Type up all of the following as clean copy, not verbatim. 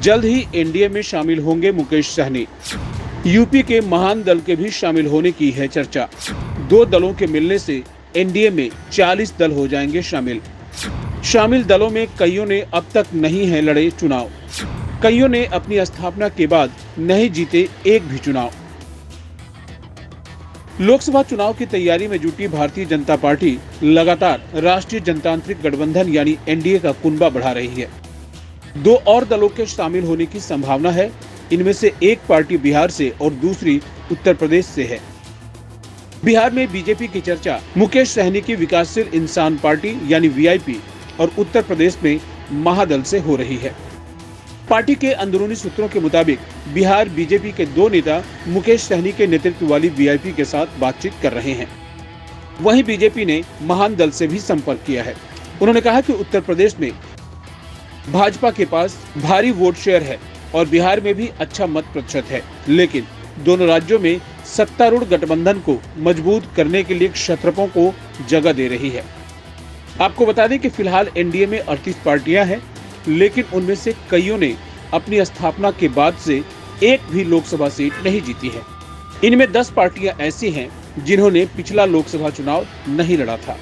जल्द ही एनडीए में शामिल होंगे मुकेश सहनी। यूपी के महान दल के भी शामिल होने की है चर्चा। 2 दलों के मिलने से एनडीए में 40 दल हो जाएंगे शामिल। शामिल दलों में कईयों ने अब तक नहीं है लड़े चुनाव। कईयों ने अपनी स्थापना के बाद नहीं जीते एक भी चुनाव। लोकसभा चुनाव की तैयारी में जुटी भारतीय जनता पार्टी लगातार राष्ट्रीय जनतांत्रिक गठबंधन यानी एनडीए का कुनबा बढ़ा रही है। 2 और दलों के शामिल होने की संभावना है। इनमें से एक पार्टी बिहार से और दूसरी उत्तर प्रदेश से है। बिहार में बीजेपी की चर्चा मुकेश सहनी की विकासशील इंसान पार्टी यानी वीआईपी और उत्तर प्रदेश में महादल से हो रही है। पार्टी के अंदरूनी सूत्रों के मुताबिक बिहार बीजेपी के 2 नेता मुकेश सहनी के नेतृत्व वाली वीआईपी के साथ बातचीत कर रहे हैं। वहीं बीजेपी ने महान दल से भी संपर्क किया है। उन्होंने कहा कि उत्तर प्रदेश में भाजपा के पास भारी वोट शेयर है और बिहार में भी अच्छा मत प्रतिशत है, लेकिन दोनों राज्यों में सत्तारूढ़ गठबंधन को मजबूत करने के लिए क्षत्रपों को जगह दे रही है। आपको बता दें कि फिलहाल एनडीए में 38 पार्टियां हैं, लेकिन उनमें से कईयों ने अपनी स्थापना के बाद से एक भी लोकसभा सीट नहीं जीती है। इनमें 10 पार्टियां ऐसी हैं जिन्होंने पिछला लोकसभा चुनाव नहीं लड़ा था।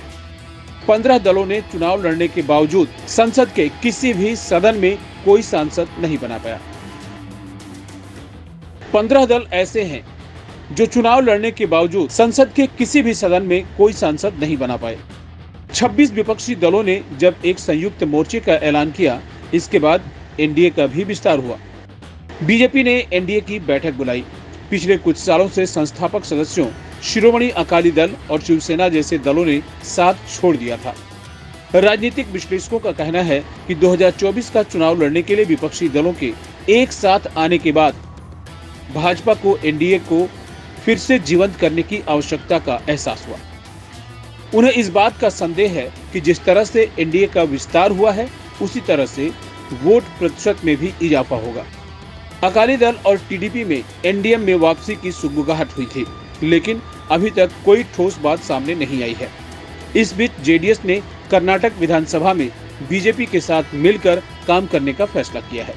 15 दलों ने चुनाव लड़ने के बावजूद संसद के किसी भी सदन में कोई सांसद नहीं बना पाया। 15 दल ऐसे हैं जो चुनाव लड़ने के बावजूद संसद के किसी भी सदन में कोई सांसद नहीं बना पाए। 26 विपक्षी दलों ने जब एक संयुक्त मोर्चे का ऐलान किया, इसके बाद एनडीए का भी विस्तार हुआ। बीजेपी ने एनडीए की बैठक बुलाई। पिछले कुछ सालों से संस्थापक सदस्यों शिरोमणि अकाली दल और शिवसेना जैसे दलों ने साथ छोड़ दिया था। राजनीतिक विश्लेषकों का कहना है कि 2024 का चुनाव लड़ने के लिए विपक्षी दलों के एक साथ आने के बाद भाजपा को एनडीए को फिर से जीवंत करने की आवश्यकता का एहसास हुआ। उन्हें इस बात का संदेह है कि जिस तरह से एनडीए का विस्तार हुआ है, उसी तरह से वोट प्रतिशत में भी इजाफा होगा। अकाली दल और टीडीपी में एनडीए में वापसी की सुगबुगाहट हुई थी, लेकिन अभी तक कोई ठोस बात सामने नहीं आई है। इस बीच जेडीएस ने कर्नाटक विधानसभा में बीजेपी के साथ मिलकर काम करने का फैसला किया है।